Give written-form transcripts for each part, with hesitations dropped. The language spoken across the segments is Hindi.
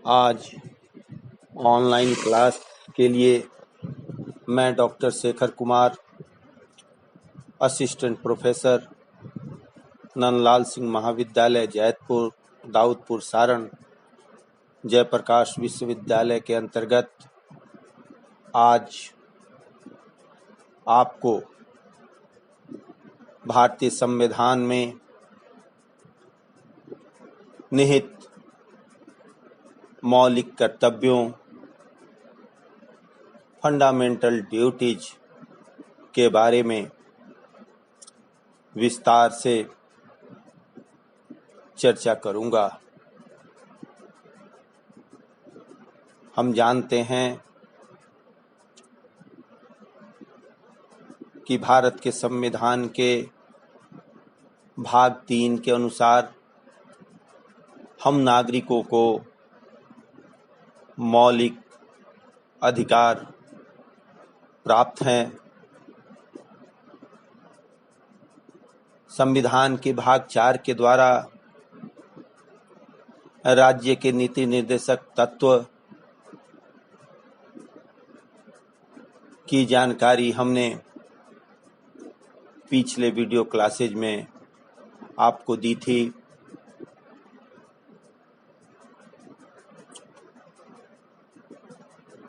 आज ऑनलाइन क्लास के लिए मैं doctor Shekhar Kumar, assistant professor, Nandlal Singh महाविद्यालय जैतपुर, दाऊदपुर सारण, जयप्रकाश विश्वविद्यालय के अंतर्गत आज आपको भारतीय संविधान में निहित मौलिक कर्तव्यों, फंडामेंटल ड्यूटीज के बारे में विस्तार से चर्चा करूंगा। हम जानते हैं कि भारत के संविधान के भाग 3 के अनुसार हम नागरिकों को मौलिक अधिकार प्राप्त हैं। संविधान के भाग 4 के द्वारा राज्य के नीति निर्देशक तत्व की जानकारी हमने पिछले वीडियो क्लासेज में आपको दी थी।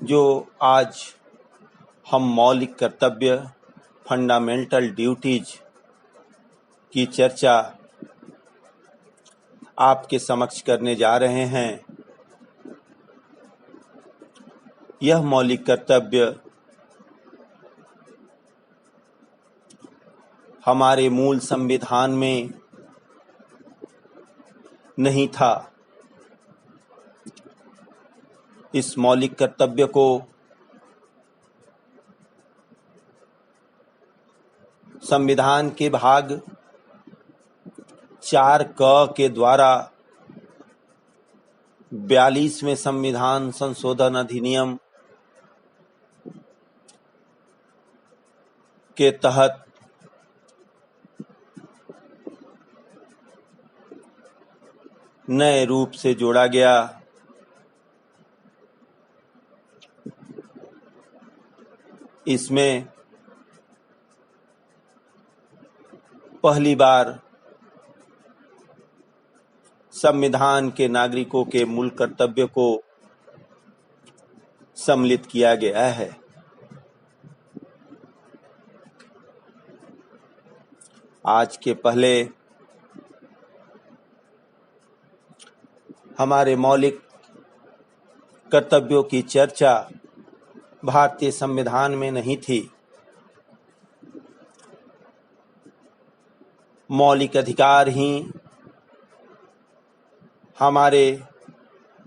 जो आज हम मौलिक कर्तव्य, फंडामेंटल ड्यूटीज की चर्चा आपके समक्ष करने जा रहे हैं। यह मौलिक कर्तव्य हमारे मूल संविधान में नहीं था। इस मौलिक कर्तव्य को संविधान के भाग 4 क के द्वारा 42वें संविधान संशोधन अधिनियम के तहत नए रूप से जोड़ा गया। इसमें पहली बार संविधान के नागरिकों के मूल कर्तव्य को सम्मिलित किया गया है। आज के पहले हमारे मौलिक कर्तव्यों की चर्चा भारतीय संविधान में नहीं थी। मौलिक अधिकार ही हमारे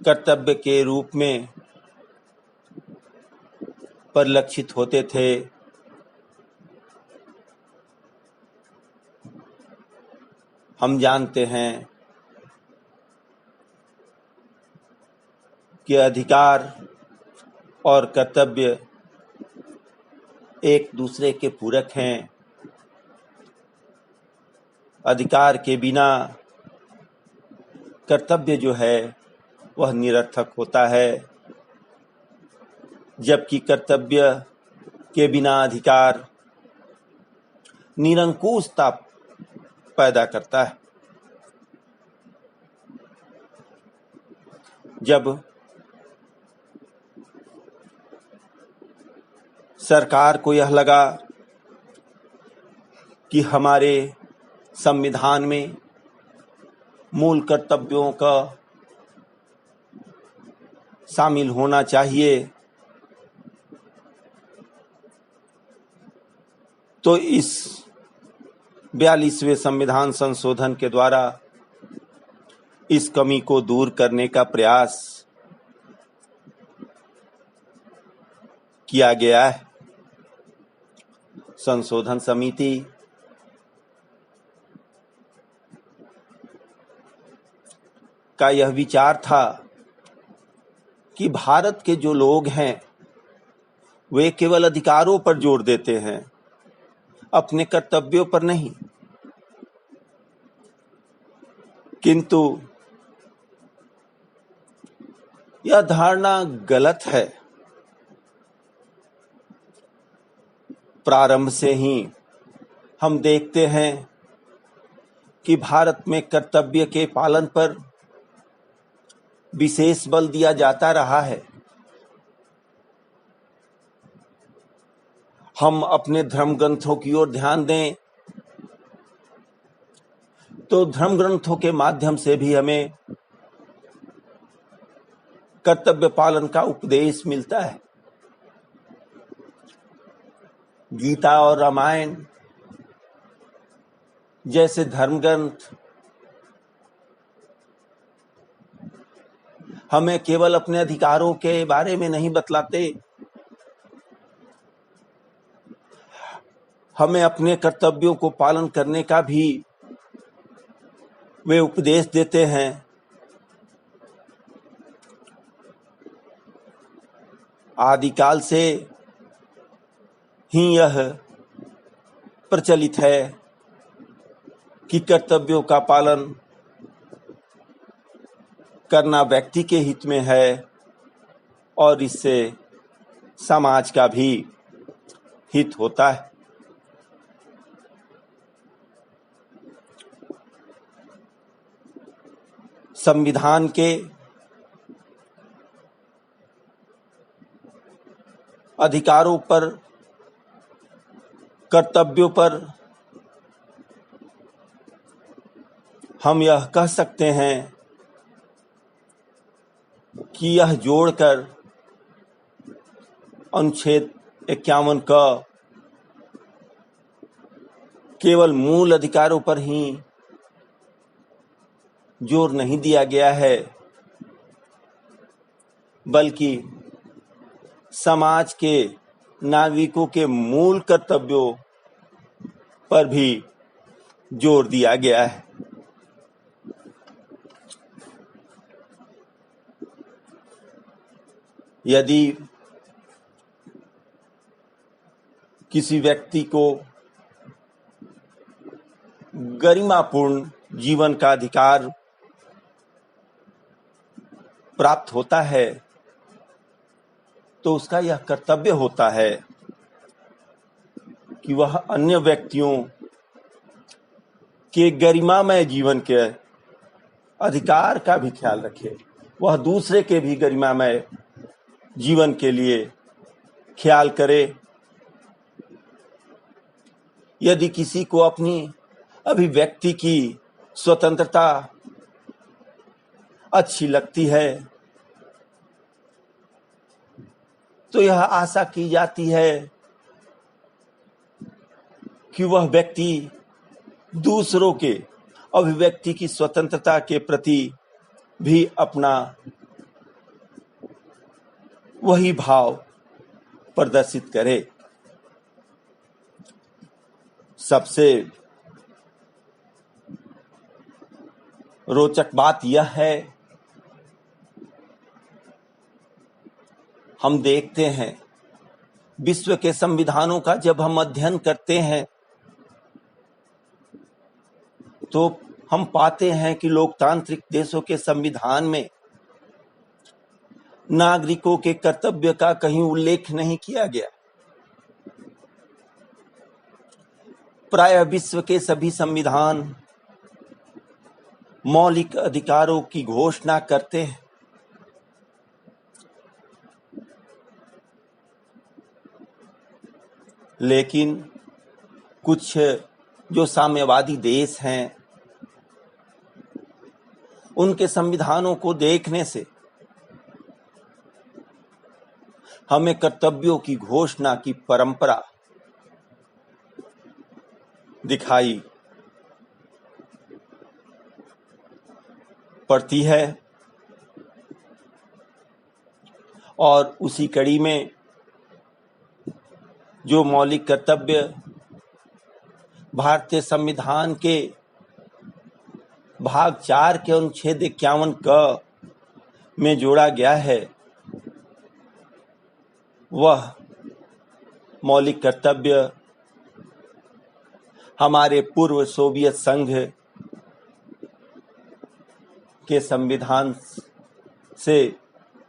कर्तव्य के रूप में परिलक्षित होते थे। हम जानते हैं कि अधिकार और कर्तव्य एक दूसरे के पूरक हैं। अधिकार के बिना कर्तव्य जो है वह निरर्थक होता है, जबकि कर्तव्य के बिना अधिकार निरंकुशता पैदा करता है। जब सरकार को यह लगा कि हमारे संविधान में मूल कर्तव्यों का शामिल होना चाहिए, तो इस 42वें संविधान संशोधन के द्वारा इस कमी को दूर करने का प्रयास किया गया है। संशोधन समिति का यह विचार था कि भारत के जो लोग हैं वे केवल अधिकारों पर जोर देते हैं, अपने कर्तव्यों पर नहीं। किंतु यह धारणा गलत है। प्रारंभ से ही हम देखते हैं कि भारत में कर्तव्य के पालन पर विशेष बल दिया जाता रहा है। हम अपने धर्म ग्रंथों की ओर ध्यान दें तो धर्म ग्रंथों के माध्यम से भी हमें कर्तव्य पालन का उपदेश मिलता है। गीता और रामायण जैसे धर्म ग्रंथ हमें केवल अपने अधिकारों के बारे में नहीं बतलाते, हमें अपने कर्तव्यों को पालन करने का भी वे उपदेश देते हैं। आदिकाल से ही यह प्रचलित है कि कर्तव्यों का पालन करना व्यक्ति के हित में है और इससे समाज का भी हित होता है। संविधान के अधिकारों पर, कर्तव्यों पर हम यह कह सकते हैं कि यह जोड़कर अनुच्छेद 51 का केवल मूल अधिकारों पर ही जोर नहीं दिया गया है, बल्कि समाज के नागरिकों के मूल कर्तव्यों पर भी जोर दिया गया है। यदि किसी व्यक्ति को गरिमापूर्ण जीवन का अधिकार प्राप्त होता है तो उसका यह कर्तव्य होता है कि वह अन्य व्यक्तियों के गरिमामय जीवन के अधिकार का भी ख्याल रखे, वह दूसरे के भी गरिमामय जीवन के लिए ख्याल करे। यदि किसी को अपनी अभिव्यक्ति की स्वतंत्रता अच्छी लगती है तो यह आशा की जाती है कि वह व्यक्ति दूसरों के अभिव्यक्ति की स्वतंत्रता के प्रति भी अपना वही भाव प्रदर्शित करे। सबसे रोचक बात यह है, हम देखते हैं विश्व के संविधानों का जब हम अध्ययन करते हैं तो हम पाते हैं कि लोकतांत्रिक देशों के संविधान में नागरिकों के कर्तव्य का कहीं उल्लेख नहीं किया गया। प्रायः विश्व के सभी संविधान मौलिक अधिकारों की घोषणा करते हैं, लेकिन कुछ जो साम्यवादी देश हैं उनके संविधानों को देखने से हमें कर्तव्यों की घोषणा की परंपरा दिखाई पड़ती है और उसी कड़ी में जो मौलिक कर्तव्य भारतीय संविधान के भाग 4 के अनुच्छेद 51 क में जोड़ा गया है, वह मौलिक कर्तव्य हमारे पूर्व सोवियत संघ के संविधान से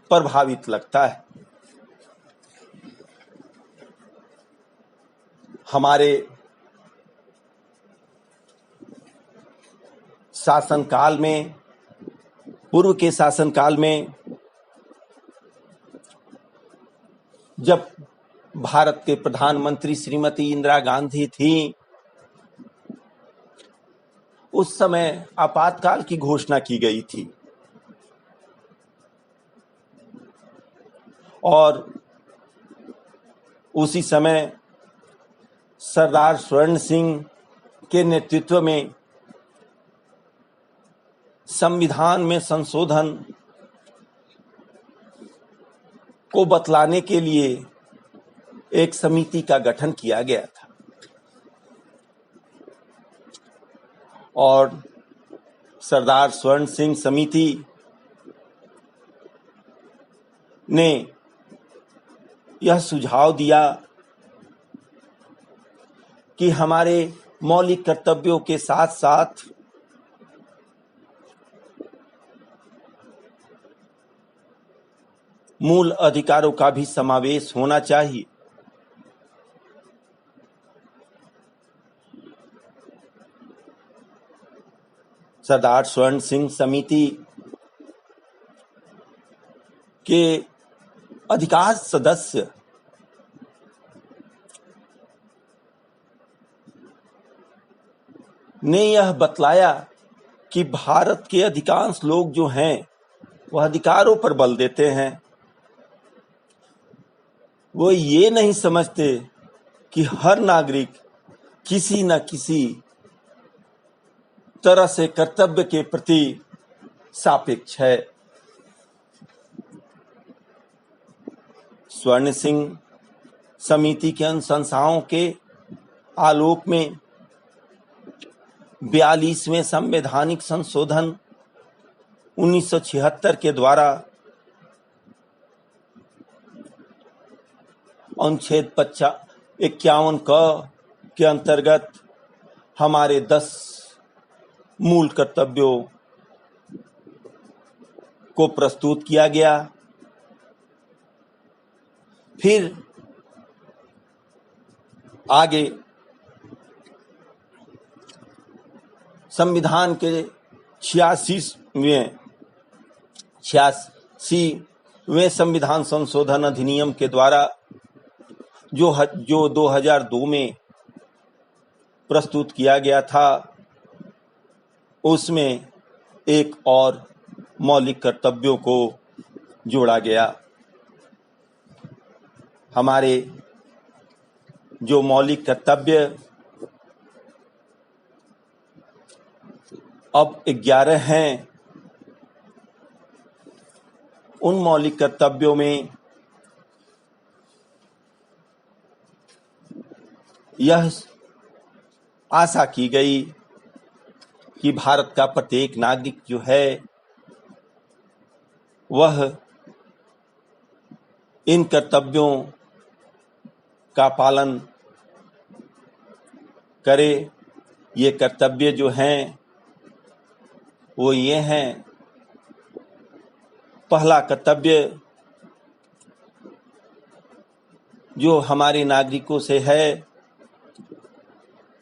प्रभावित लगता है। हमारे शासनकाल में, पूर्व के शासनकाल में, जब भारत के प्रधानमंत्री श्रीमती इंदिरा गांधी थी, उस समय आपातकाल की घोषणा की गई थी और उसी समय सरदार स्वर्ण सिंह के नेतृत्व में संविधान में संशोधन को बतलाने के लिए एक समिति का गठन किया गया था और सरदार स्वर्ण सिंह समिति ने यह सुझाव दिया कि हमारे मौलिक कर्तव्यों के साथ साथ मूल अधिकारों का भी समावेश होना चाहिए। सरदार स्वर्ण सिंह समिति के अधिकांश सदस्य ने यह बतलाया कि भारत के अधिकांश लोग जो हैं वह अधिकारों पर बल देते हैं। वो ये नहीं समझते कि हर नागरिक किसी न किसी तरह से कर्तव्य के प्रति सापेक्ष है। स्वर्ण सिंह समिति के अनुशंसाओं के आलोक में 42वें संवैधानिक संशोधन 1976 के द्वारा अनुच्छेद 51 क के अंतर्गत हमारे 10 मूल कर्तव्यों को प्रस्तुत किया गया। फिर आगे संविधान के 86वें संविधान संशोधन अधिनियम के द्वारा जो 2002 में प्रस्तुत किया गया था, उसमें एक और मौलिक कर्तव्यों को जोड़ा गया। हमारे जो मौलिक कर्तव्य अब 11 हैं, उन मौलिक कर्तव्यों में यह आशा की गई कि भारत का प्रत्येक नागरिक जो है वह इन कर्तव्यों का पालन करे। ये कर्तव्य जो हैं वो ये हैं, पहला कर्तव्य जो हमारे नागरिकों से है,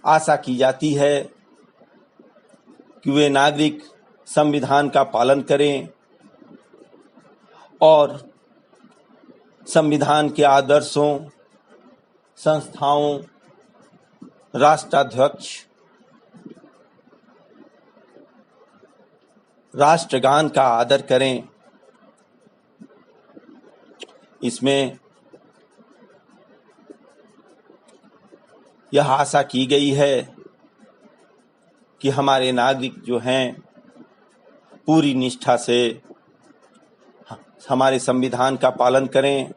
आशा की जाती है कि वे नागरिक संविधान का पालन करें और संविधान के आदर्शों, संस्थाओं, राष्ट्राध्यक्ष, राष्ट्रगान का आदर करें। इसमें यह आशा की गई है कि हमारे नागरिक जो हैं पूरी निष्ठा से हमारे संविधान का पालन करें,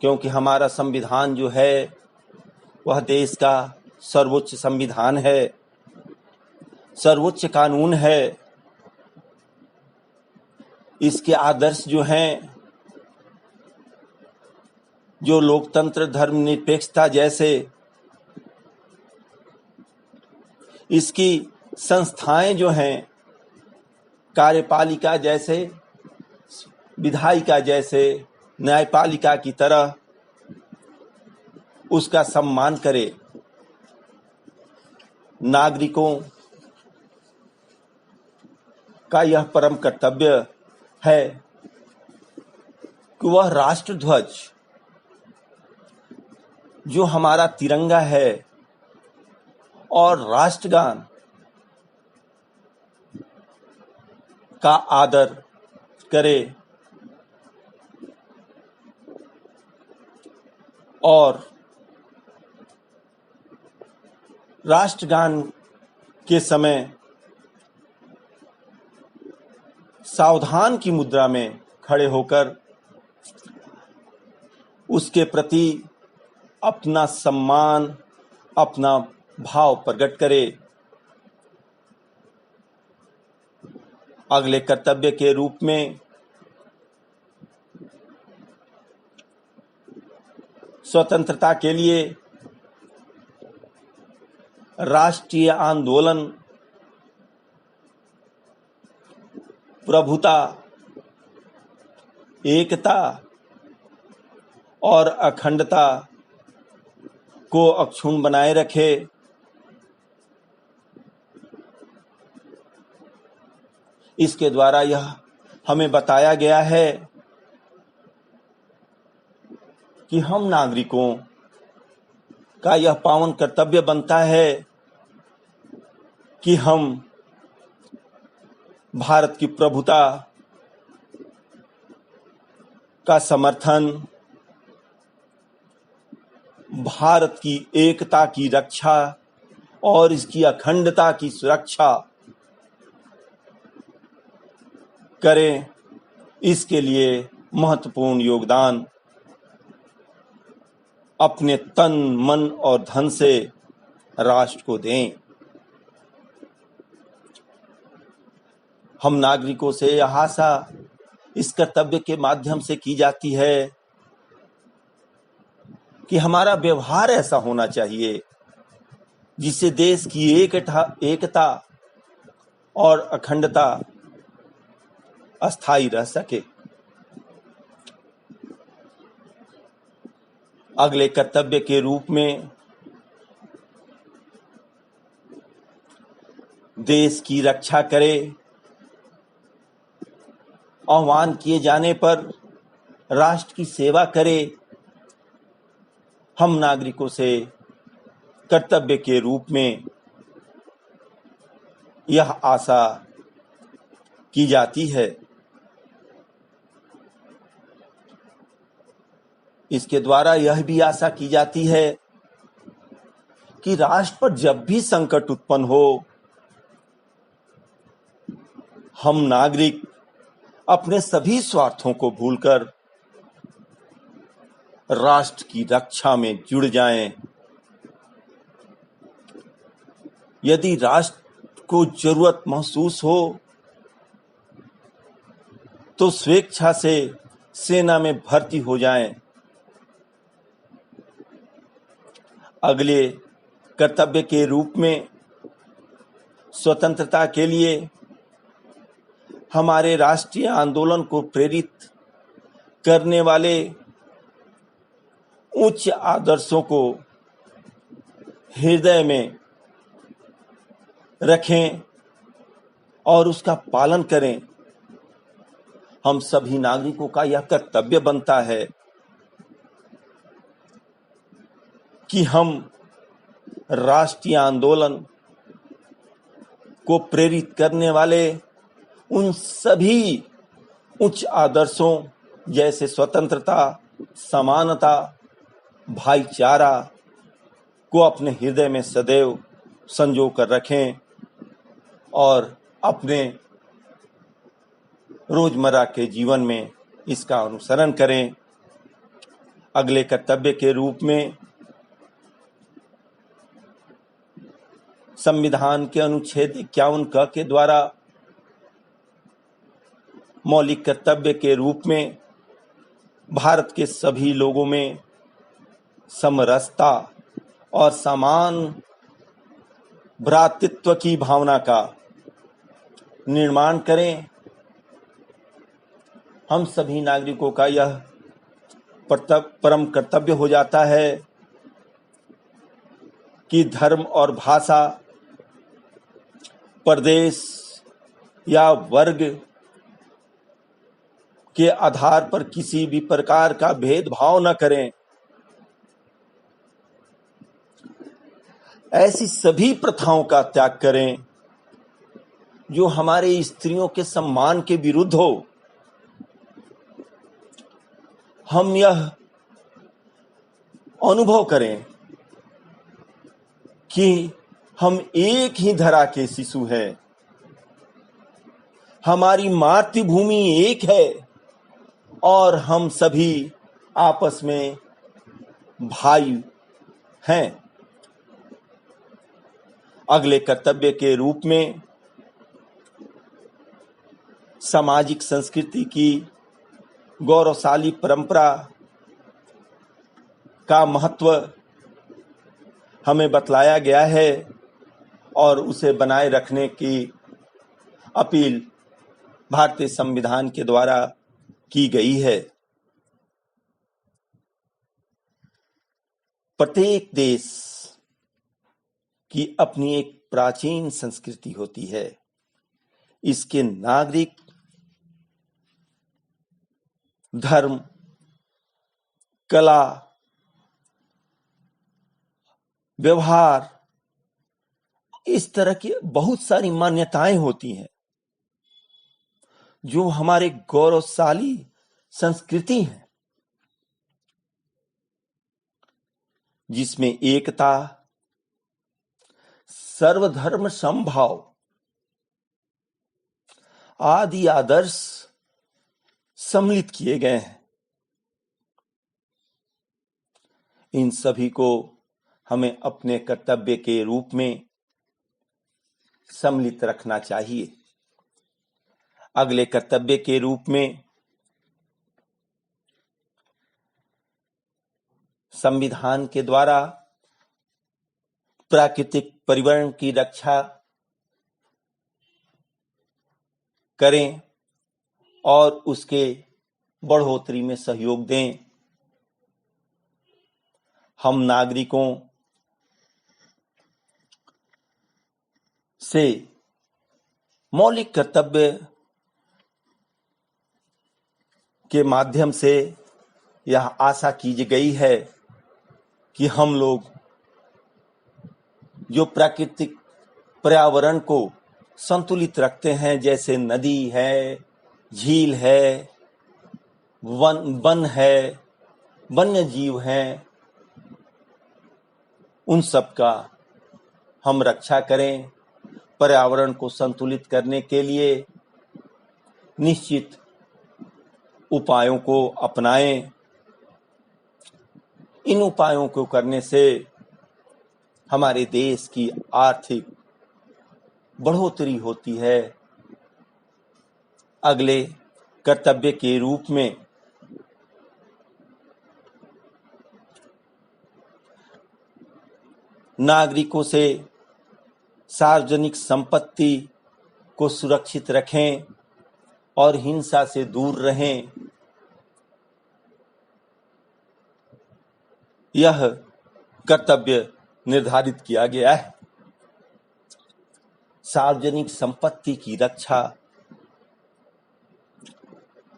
क्योंकि हमारा संविधान जो है वह देश का सर्वोच्च संविधान है, सर्वोच्च कानून है। इसके आदर्श जो हैं, जो लोकतंत्र, धर्मनिरपेक्षता जैसे इसकी संस्थाएं जो हैं, कार्यपालिका जैसे विधायिका जैसे न्यायपालिका की तरह उसका सम्मान करे। नागरिकों का यह परम कर्तव्य है कि वह राष्ट्रध्वज जो हमारा तिरंगा है और राष्ट्रगान का आदर करे और राष्ट्रगान के समय सावधान की मुद्रा में खड़े होकर उसके प्रति अपना सम्मान, अपना भाव प्रकट करे। अगले कर्तव्य के रूप में स्वतंत्रता के लिए राष्ट्रीय आंदोलन, प्रभुता, एकता और अखंडता को अक्षुण्ण बनाए रखे। इसके द्वारा यह हमें बताया गया है कि हम नागरिकों का यह पावन कर्तव्य बनता है कि हम भारत की प्रभुता का समर्थन, भारत की एकता की रक्षा और इसकी अखंडता की सुरक्षा करें। इसके लिए महत्वपूर्ण योगदान अपने तन, मन और धन से राष्ट्र को दें। हम नागरिकों से यह आशा इस कर्तव्य के माध्यम से की जाती है कि हमारा व्यवहार ऐसा होना चाहिए जिससे देश की एकता और अखंडता अस्थायी रह सके। अगले कर्तव्य के रूप में देश की रक्षा करे। आह्वान किए जाने पर राष्ट्र की सेवा करे। हम नागरिकों से कर्तव्य के रूप में यह आशा की जाती है। इसके द्वारा यह भी आशा की जाती है कि राष्ट्र पर जब भी संकट उत्पन्न हो, हम नागरिक अपने सभी स्वार्थों को भूलकर राष्ट्र की रक्षा में जुड़ जाएं। यदि राष्ट्र को जरूरत महसूस हो तो स्वेच्छा से सेना में भर्ती हो जाएं। अगले कर्तव्य के रूप में स्वतंत्रता के लिए हमारे राष्ट्रीय आंदोलन को प्रेरित करने वाले उच्च आदर्शों को हृदय में रखें और उसका पालन करें। हम सभी नागरिकों का यह कर्तव्य बनता है कि हम राष्ट्रीय आंदोलन को प्रेरित करने वाले उन सभी उच्च आदर्शों जैसे स्वतंत्रता, समानता, भाईचारा को अपने हृदय में सदैव संजो कर रखें और अपने रोजमर्रा के जीवन में इसका अनुसरण करें। अगले कर्तव्य के रूप में संविधान के अनुच्छेद 51 क के द्वारा मौलिक कर्तव्य के रूप में भारत के सभी लोगों में समरसता और समान भ्रातृत्व की भावना का निर्माण करें। हम सभी नागरिकों का यह परम कर्तव्य हो जाता है कि धर्म और भाषा, प्रदेश या वर्ग के आधार पर किसी भी प्रकार का भेदभाव न करें। ऐसी सभी प्रथाओं का त्याग करें जो हमारे स्त्रियों के सम्मान के विरुद्ध हो। हम यह अनुभव करें कि हम एक ही धरा के शिशु हैं, हमारी मातृभूमि एक है और हम सभी आपस में भाई हैं। अगले कर्तव्य के रूप में सामाजिक संस्कृति की गौरवशाली परंपरा का महत्व हमें बतलाया गया है और उसे बनाए रखने की अपील भारतीय संविधान के द्वारा की गई है। प्रत्येक देश की अपनी एक प्राचीन संस्कृति होती है। इसके नागरिक धर्म, कला, व्यवहार, इस तरह की बहुत सारी मान्यताएं होती हैं जो हमारे गौरवशाली संस्कृति है, जिसमें एकता, सर्वधर्म समभाव आदि आदर्श सम्मिलित किए गए हैं। इन सभी को हमें अपने कर्तव्य के रूप में सम्मिलित रखना चाहिए। अगले कर्तव्य के रूप में संविधान के द्वारा प्राकृतिक पर्यावरण की रक्षा करें और उसके बढ़ोतरी में सहयोग दें। हम नागरिकों से मौलिक कर्तव्य के माध्यम से यह आशा की गई है कि हम लोग जो प्राकृतिक पर्यावरण को संतुलित रखते हैं, जैसे नदी है, झील है, वन है, वन्य जीव हैं, उन सब का हम रक्षा करें। पर्यावरण को संतुलित करने के लिए निश्चित उपायों को अपनाएं। इन उपायों को करने से हमारे देश की आर्थिक बढ़ोतरी होती है। अगले कर्तव्य के रूप में नागरिकों से सार्वजनिक संपत्ति को सुरक्षित रखें और हिंसा से दूर रहें। यह कर्तव्य निर्धारित किया गया है। सार्वजनिक संपत्ति की रक्षा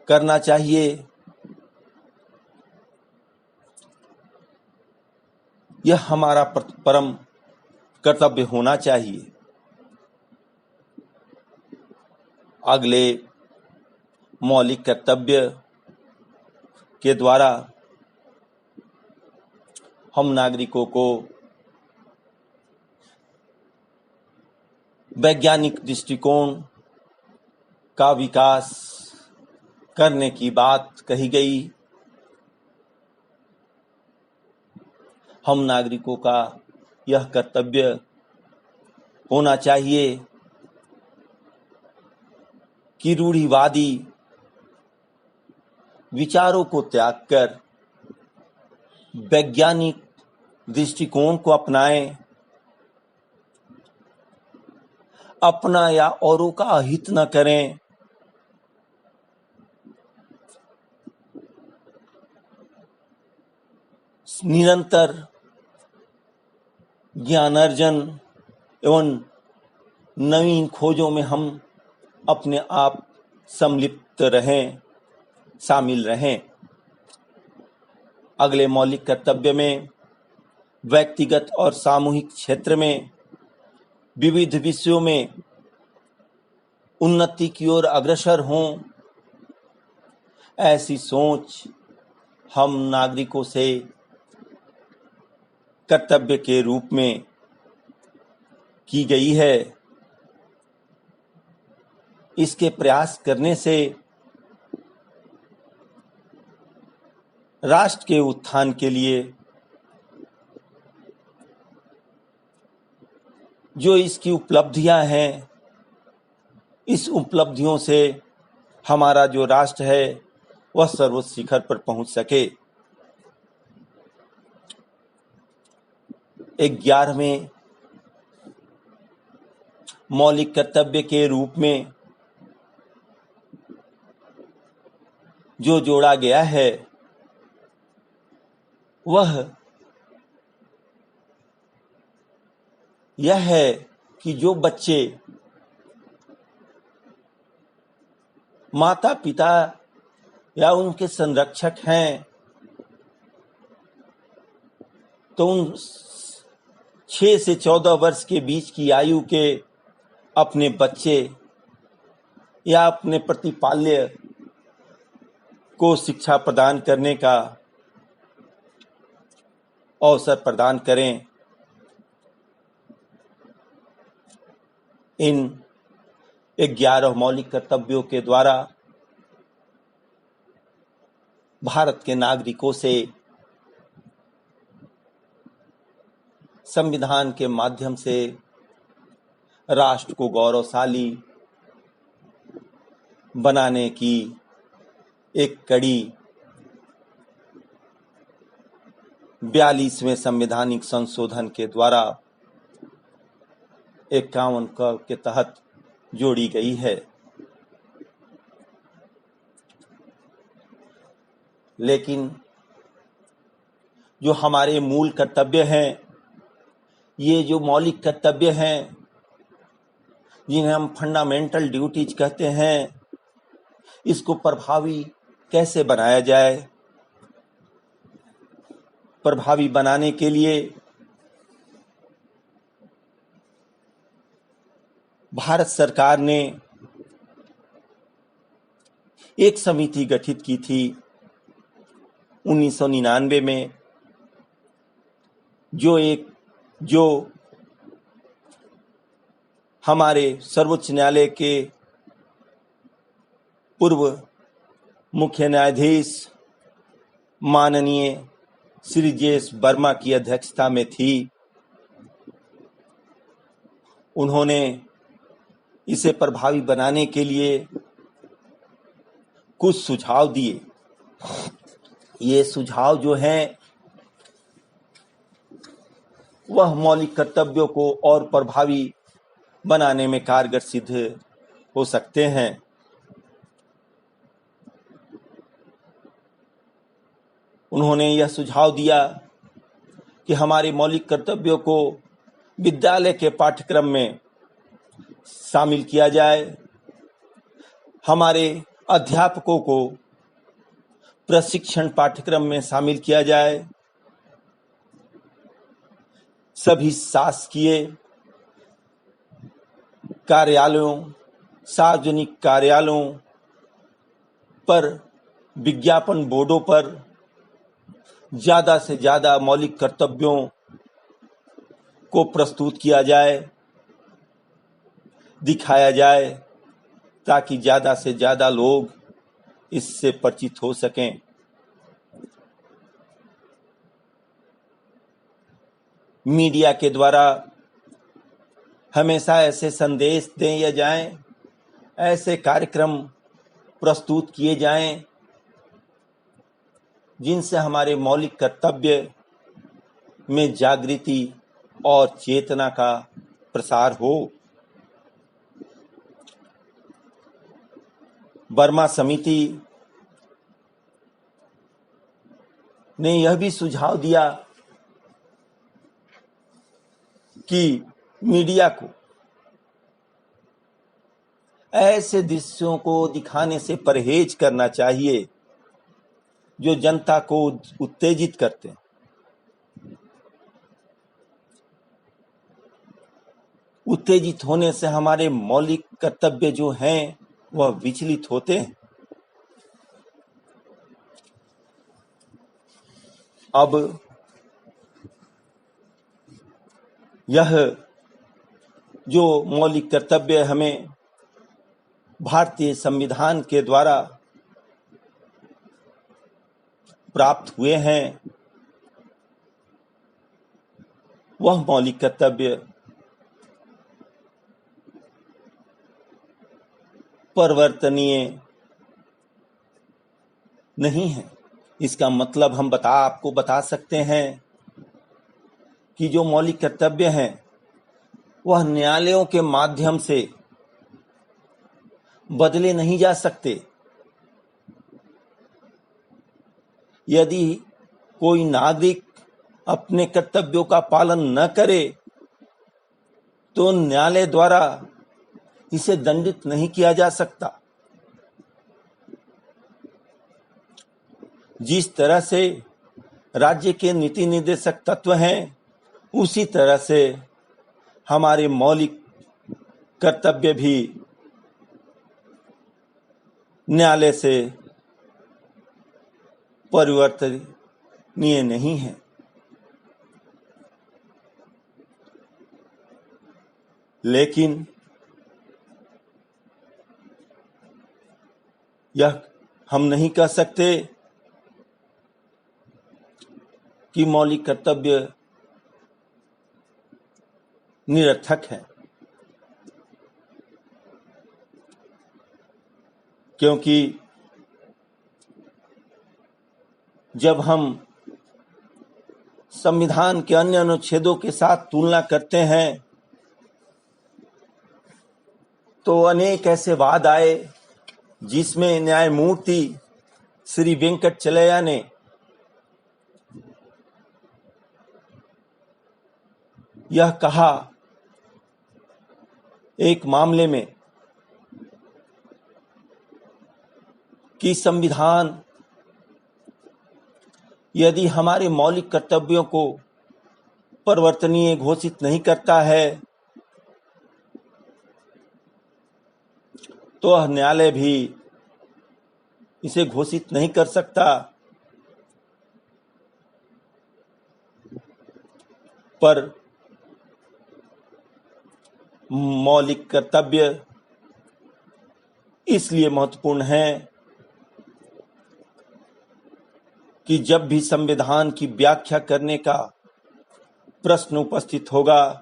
करना चाहिए। यह हमारा परम कर्तव्य होना चाहिए। अगले मौलिक कर्तव्य के द्वारा हम नागरिकों को वैज्ञानिक दृष्टिकोण का विकास करने की बात कही गई। हम नागरिकों का यह कर्तव्य होना चाहिए कि रूढ़िवादी विचारों को त्याग कर वैज्ञानिक दृष्टिकोण को अपनाएं। अपना या औरों का हित न करें। निरंतर ज्ञानार्जन एवं नवीन खोजों में हम अपने आप सम्मिलित रहें, शामिल रहें। अगले मौलिक कर्तव्य में व्यक्तिगत और सामूहिक क्षेत्र में विविध विषयों में उन्नति की ओर अग्रसर हों, ऐसी सोच हम नागरिकों से कर्तव्य के रूप में की गई है। इसके प्रयास करने से राष्ट्र के उत्थान के लिए जो इसकी उपलब्धियां हैं, इस उपलब्धियों से हमारा जो राष्ट्र है वह सर्वोच्च शिखर पर पहुंच सके। 11वें मौलिक कर्तव्य के रूप में जो जोड़ा गया है वह यह है कि जो बच्चे माता पिता या उनके संरक्षक हैं तो उन 6 से 14 वर्ष के बीच की आयु के अपने बच्चे या अपने प्रतिपाल्य को शिक्षा प्रदान करने का अवसर प्रदान करें। इन 11 मौलिक कर्तव्यों के द्वारा भारत के नागरिकों से संविधान के माध्यम से राष्ट्र को गौरवशाली बनाने की एक कड़ी 42वें संवैधानिक संशोधन के द्वारा 51 के तहत जोड़ी गई है। लेकिन जो हमारे मूल कर्तव्य हैं, ये जो मौलिक कर्तव्य हैं जिन्हें हम फंडामेंटल ड्यूटीज कहते हैं, इसको प्रभावी कैसे बनाया जाए। प्रभावी बनाने के लिए भारत सरकार ने एक समिति गठित की थी 1999 में, जो हमारे सर्वोच्च न्यायालय के पूर्व मुख्य न्यायाधीश माननीय श्री जे.एस. वर्मा की अध्यक्षता में थी। उन्होंने इसे प्रभावी बनाने के लिए कुछ सुझाव दिए। ये सुझाव जो हैं वह मौलिक कर्तव्यों को और प्रभावी बनाने में कारगर सिद्ध हो सकते हैं। उन्होंने यह सुझाव दिया कि हमारे मौलिक कर्तव्यों को विद्यालय के पाठ्यक्रम में शामिल किया जाए। हमारे अध्यापकों को प्रशिक्षण पाठ्यक्रम में शामिल किया जाए। सभी शासकीय कार्यालयों, सार्वजनिक कार्यालयों पर, विज्ञापन बोर्डों पर ज्यादा से ज्यादा मौलिक कर्तव्यों को प्रस्तुत किया जाए, दिखाया जाए, ताकि ज्यादा से ज्यादा लोग इससे परिचित हो सकें। मीडिया के द्वारा हमेशा ऐसे संदेश दिए जाएं, ऐसे कार्यक्रम प्रस्तुत किए जाएं जिनसे हमारे मौलिक कर्तव्य में जागृति और चेतना का प्रसार हो। वर्मा समिति ने यह भी सुझाव दिया कि मीडिया को ऐसे दृश्यों को दिखाने से परहेज करना चाहिए जो जनता को उत्तेजित करते हैं। उत्तेजित होने से हमारे मौलिक कर्तव्य जो हैं वह विचलित होते हैं। अब यह जो मौलिक कर्तव्य हमें भारतीय संविधान के द्वारा प्राप्त हुए हैं, वह मौलिक कर्तव्य परिवर्तनीय नहीं है। इसका मतलब हम आपको बता सकते हैं कि जो मौलिक कर्तव्य हैं वह न्यायालयों के माध्यम से बदले नहीं जा सकते। यदि कोई नागरिक अपने कर्तव्यों का पालन न करे तो न्यायालय द्वारा इसे दंडित नहीं किया जा सकता। जिस तरह से राज्य के नीति निर्देशक तत्व हैं, उसी तरह से हमारे मौलिक कर्तव्य भी न्यायालय से परिवर्तनीय नहीं है। लेकिन यह हम नहीं कह सकते कि मौलिक कर्तव्य निरर्थक है, क्योंकि जब हम संविधान के अन्य अनुच्छेदों के साथ तुलना करते हैं तो अनेक ऐसे वाद आए जिसमें न्यायमूर्ति श्री वेंकटचलैया ने यह कहा एक मामले में कि संविधान यदि हमारे मौलिक कर्तव्यों को परिवर्तनीय घोषित नहीं करता है तो वह न्यायालय भी इसे घोषित नहीं कर सकता। पर मौलिक कर्तव्य इसलिए महत्वपूर्ण है कि जब भी संविधान की व्याख्या करने का प्रश्न उपस्थित होगा,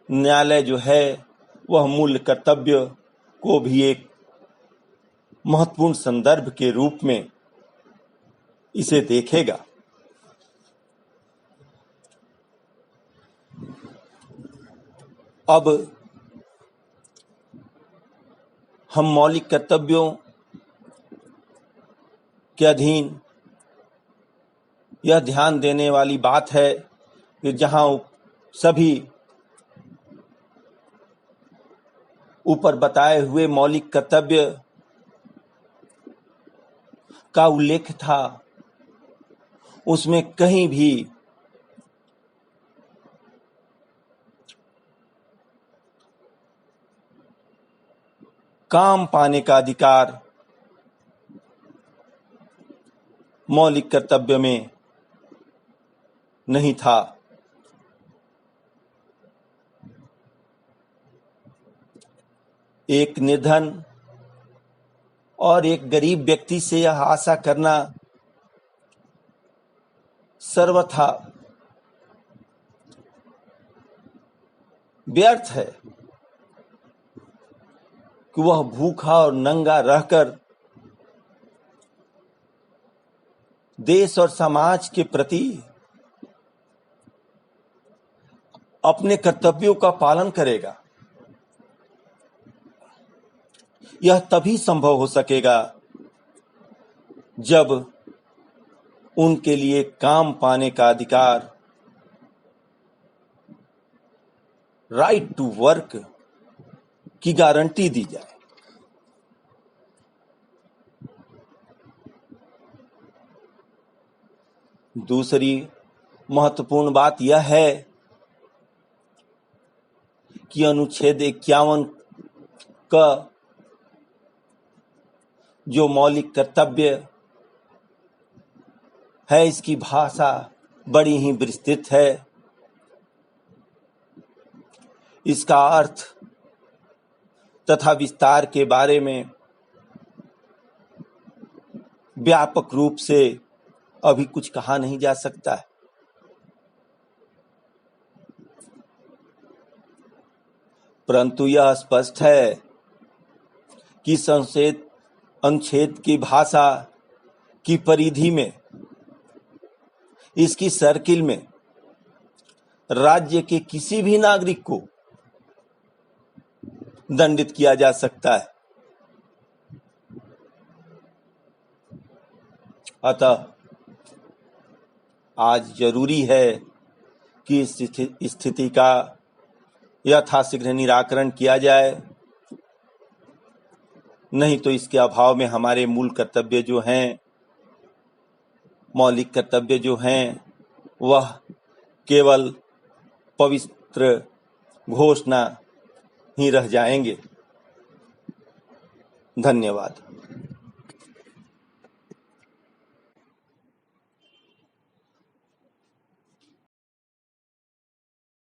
न्यायालय जो है वह मूल कर्तव्य को भी एक महत्वपूर्ण संदर्भ के रूप में इसे देखेगा। अब हम मौलिक कर्तव्यों के अधीन यह ध्यान देने वाली बात है कि जहां सभी ऊपर बताए हुए मौलिक कर्तव्य का उल्लेख था, उसमें कहीं भी काम पाने का अधिकार मौलिक कर्तव्य में नहीं था। एक निर्धन और एक गरीब व्यक्ति से यह आशा करना सर्वथा व्यर्थ है कि वह भूखा और नंगा रहकर देश और समाज के प्रति अपने कर्तव्यों का पालन करेगा। यह तभी संभव हो सकेगा जब उनके लिए काम पाने का अधिकार, राइट टू वर्क की गारंटी दी जाए। दूसरी महत्वपूर्ण बात यह है कि अनुच्छेद 51 का जो मौलिक कर्तव्य है, इसकी भाषा बड़ी ही विस्तृत है। इसका अर्थ तथा विस्तार के बारे में व्यापक रूप से अभी कुछ कहा नहीं जा सकता है। परंतु यह स्पष्ट है कि संसद अनुच्छेद की भाषा की परिधि में, इसकी सर्किल में राज्य के किसी भी नागरिक को दंडित किया जा सकता है। अतः आज जरूरी है कि इस स्थिति का यथाशीघ्र निराकरण किया जाए, नहीं तो इसके अभाव में हमारे मूल कर्तव्य जो हैं, मौलिक कर्तव्य जो हैं, वह केवल पवित्र घोषणा ही रह जाएंगे। धन्यवाद।